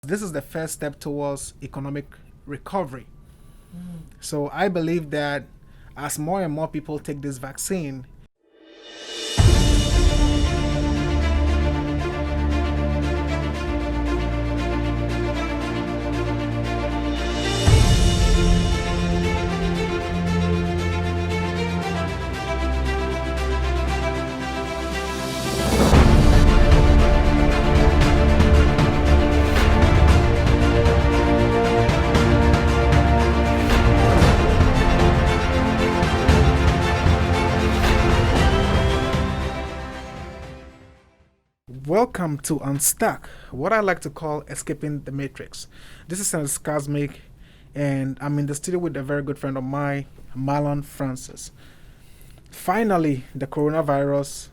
This is the first step towards economic recovery. So I believe that as more and more people take this vaccine, welcome to Unstuck, what I like to call escaping the matrix. This is Senator Cosmic, and I'm in the studio with a very good friend of mine, Marlon Francis. Finally, the coronavirus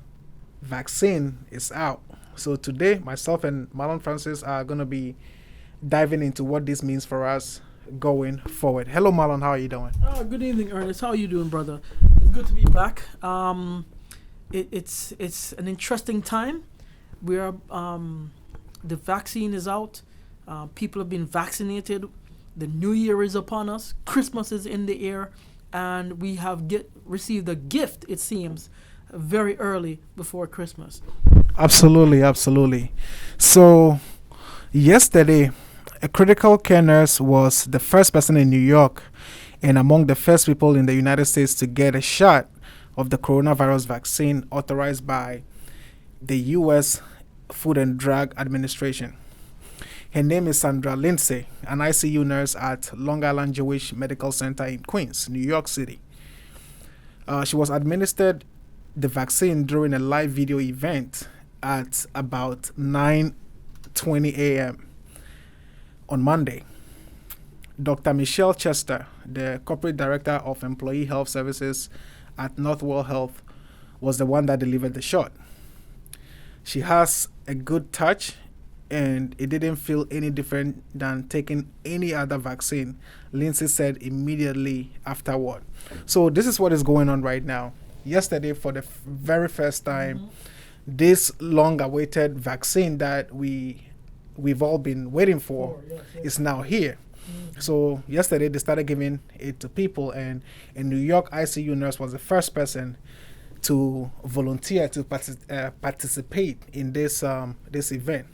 vaccine is out. So today, myself and Marlon Francis are going to be diving into what this means for us going forward. Hello, Marlon. How are you doing? Good evening, Ernest. How are you doing, brother? It's good to be back. It's an interesting time. We are the vaccine is out. People have been vaccinated. The new year is upon us. Christmas is in the air, and we have received a gift. It seems very early before Christmas. Absolutely. So, yesterday, a critical care nurse was the first person in New York and among the first people in the United States to get a shot of the coronavirus vaccine authorized by the U.S. Food and Drug Administration. Her name is Sandra Lindsay, an ICU nurse at Long Island Jewish Medical Center in Queens, New York City. She was administered the vaccine during a live video event at about 9:20 a.m. on Monday. Dr. Michelle Chester, the corporate director of employee health services at Northwell Health, was the one that delivered the shot. She has a good touch, and it didn't feel any different than taking any other vaccine, Lindsay said immediately afterward. So this is what is going on right now. Yesterday, for the very first time, this long-awaited vaccine that we've all been waiting for is now here. So yesterday they started giving it to people, and a New York ICU nurse was the first person to volunteer to participate in this event.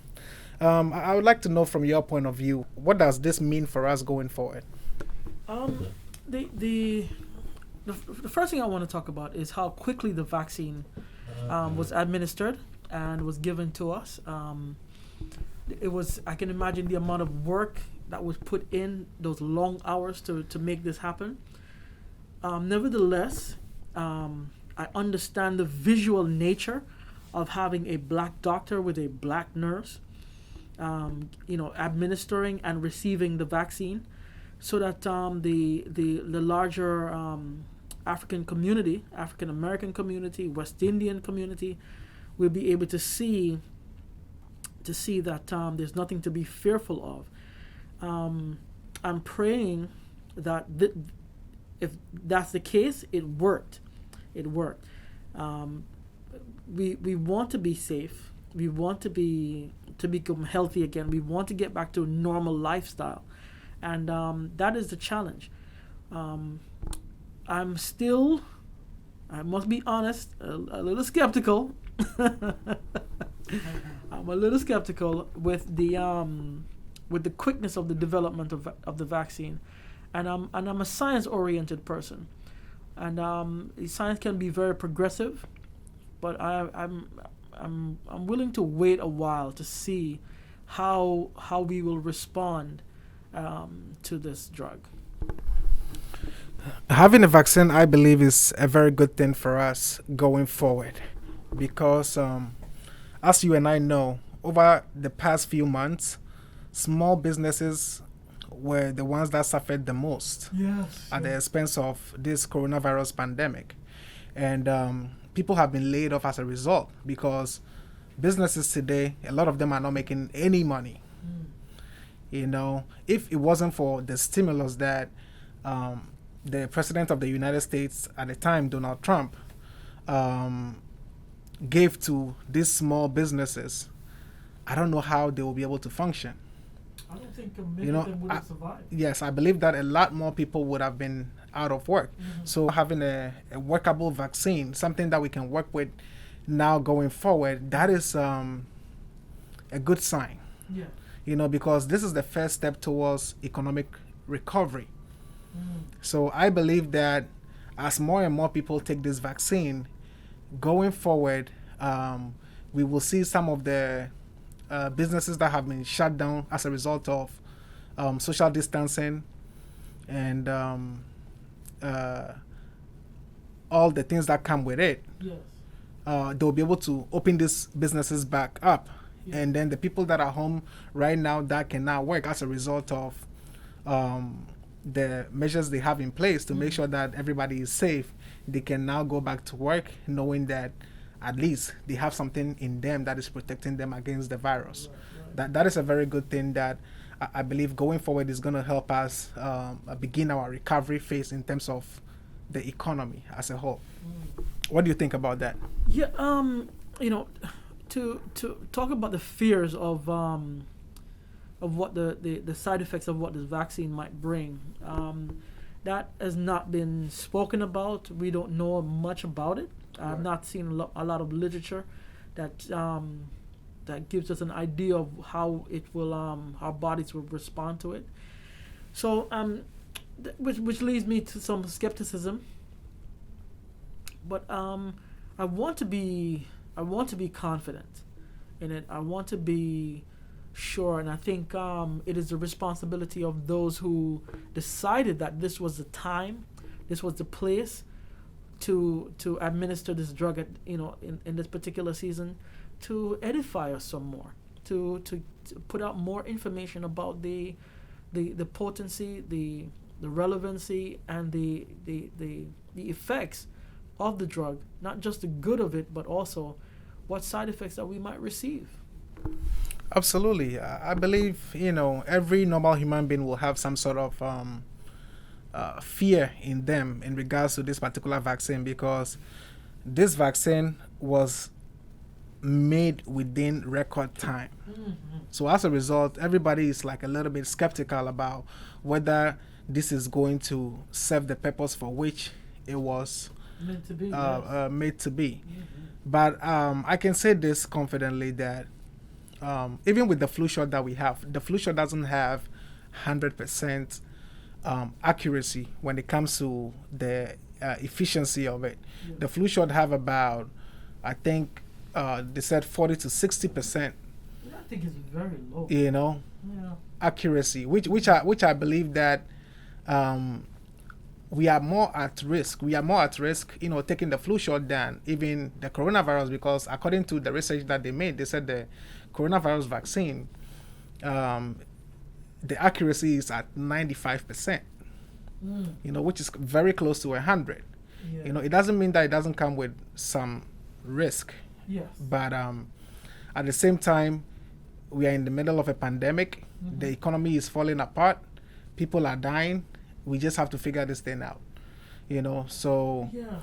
I would like to know from your point of view, what does this mean for us going forward? The first thing I want to talk about is how quickly the vaccine was administered and was given to us. I can imagine the amount of work that was put in those long hours to make this happen. Nevertheless, I understand the visual nature of having a black doctor with a black nurse, administering and receiving the vaccine, so that the larger African community, African American community, West Indian community, will be able to see that there's nothing to be fearful of. I'm praying that if that's the case, it worked. We want to be safe. We want to become healthy again. We want to get back to a normal lifestyle, and that is the challenge. I must be honest, a little skeptical. I'm a little skeptical with the quickness of the development of the vaccine, and I'm a science-oriented person. And science can be very progressive, but I'm willing to wait a while to see how we will respond to this drug. Having a vaccine, I believe, is a very good thing for us going forward, because as you and I know, over the past few months, small businesses were the ones that suffered the most at the expense of this coronavirus pandemic. And people have been laid off as a result, because businesses today, a lot of them are not making any money. If it wasn't for the stimulus that the president of the United States at the time, Donald Trump, gave to these small businesses, I don't know how they will be able to function. I don't think many You know, of them would have survived. yes, I believe that a lot more people would have been out of work. So having a workable vaccine, something that we can work with now going forward, that is a good sign. Yeah. You know, because this is the first step towards economic recovery. So I believe that as more and more people take this vaccine, going forward, we will see some of the businesses that have been shut down as a result of social distancing and all the things that come with it. Yes. They'll be able to open these businesses back up. Yeah. And then the people that are home right now that cannot work as a result of the measures they have in place to make sure that everybody is safe, they can now go back to work knowing that at least they have something in them that is protecting them against the virus. Right. That is a very good thing that I believe going forward is going to help us begin our recovery phase in terms of the economy as a whole. What do you think about that? Yeah. You know, to talk about the fears of what the side effects of what this vaccine might bring, that has not been spoken about. We don't know much about it. I've not seen a lot of literature that that gives us an idea of how it will our bodies will respond to it. So which leads me to some skepticism. But I want to be confident in it. I want to be sure, and I think it is the responsibility of those who decided that this was the time, this was the place to administer this drug at, in this particular season, to edify us some more, to put out more information about the potency, the relevancy, and the effects of the drug, not just the good of it, but also what side effects that we might receive. Absolutely. I believe, every normal human being will have some sort of fear in them in regards to this particular vaccine, because this vaccine was made within record time. So as a result, everybody is like a little bit skeptical about whether this is going to serve the purpose for which it was Meant to be. made to be. But I can say this confidently that even with the flu shot that we have, the flu shot doesn't have 100% accuracy when it comes to the efficiency of it. Yeah. The flu shot have about, I think, they said 40 to 60%. I think it's very low. Yeah. Accuracy, which I believe that we are more at risk. We are more at risk, taking the flu shot than even the coronavirus, because according to the research that they made, they said the coronavirus vaccine, the accuracy is at 95%, which is very close to 100. Yeah. It doesn't mean that it doesn't come with some risk, Yes. but at the same time, we are in the middle of a pandemic. The economy is falling apart. People are dying. We just have to figure this thing out, So Yeah.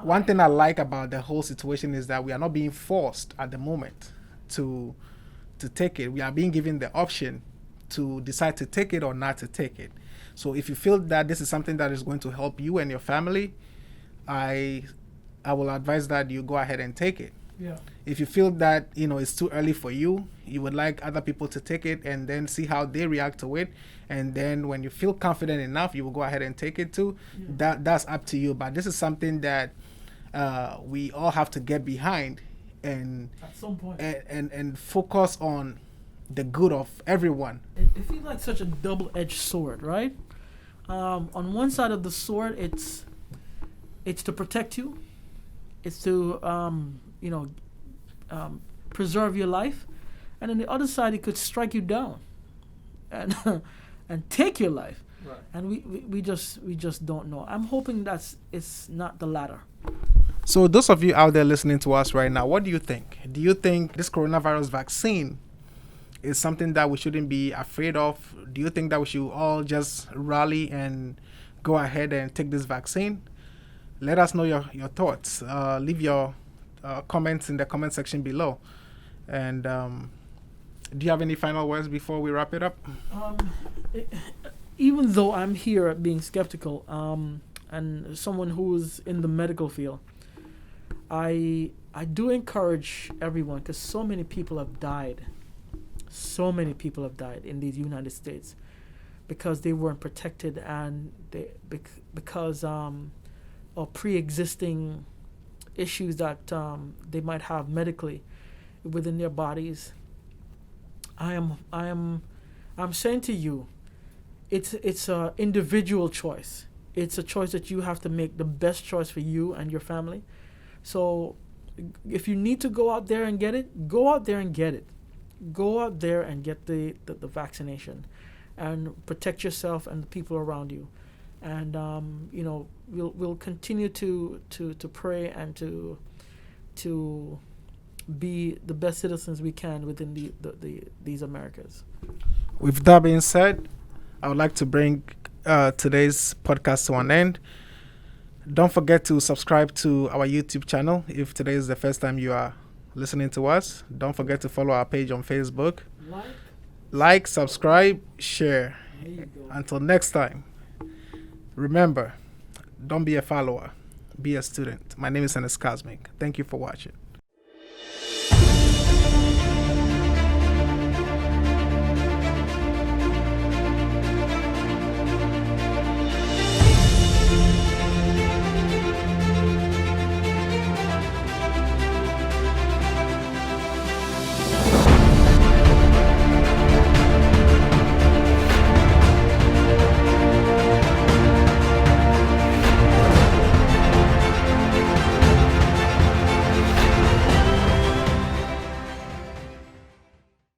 one thing I like about the whole situation is that we are not being forced at the moment to take it. We are being given the option to decide to take it or not to take it. So if you feel that this is something that is going to help you and your family, I will advise that you go ahead and take it. Yeah. If you feel that it's too early for you, you would like other people to take it and then see how they react to it, and then when you feel confident enough, you will go ahead and take it too. That's up to you. But this is something that we all have to get behind and At some point. and focus on the good of everyone. It feels like such a double-edged sword, right? On one side of the sword, it's to protect you. It's to preserve your life, and on the other side, it could strike you down, and and take your life. Right. And we just don't know. I'm hoping it's not the latter. So those of you out there listening to us right now, what do you think? Do you think this coronavirus vaccine is something that we shouldn't be afraid of? Do you think that we should all just rally and go ahead and take this vaccine? Let us know your thoughts. Leave your comments in the comment section below. And Do you have any final words before we wrap it up? Um, e- Even though I'm here being skeptical, and someone who's in the medical field, I do encourage everyone, because so many people have died. So many people have died in these United States because they weren't protected, and because of pre-existing issues that they might have medically within their bodies. I'm saying to you, it's a individual choice. It's a choice that you have to make, the best choice for you and your family. So if you need to go out there and get it, go out there and get it. Go out there and get the vaccination, and protect yourself and the people around you. And we'll continue to pray and to be the best citizens we can within these Americas. With that being said, I would like to bring today's podcast to an end. Don't forget to subscribe to our YouTube channel if today is the first time you are listening to us. Don't forget to follow our page on Facebook. Like, subscribe, share. Until next time, remember, don't be a follower, be a student. My name is Ennis Cosmic. Thank you for watching.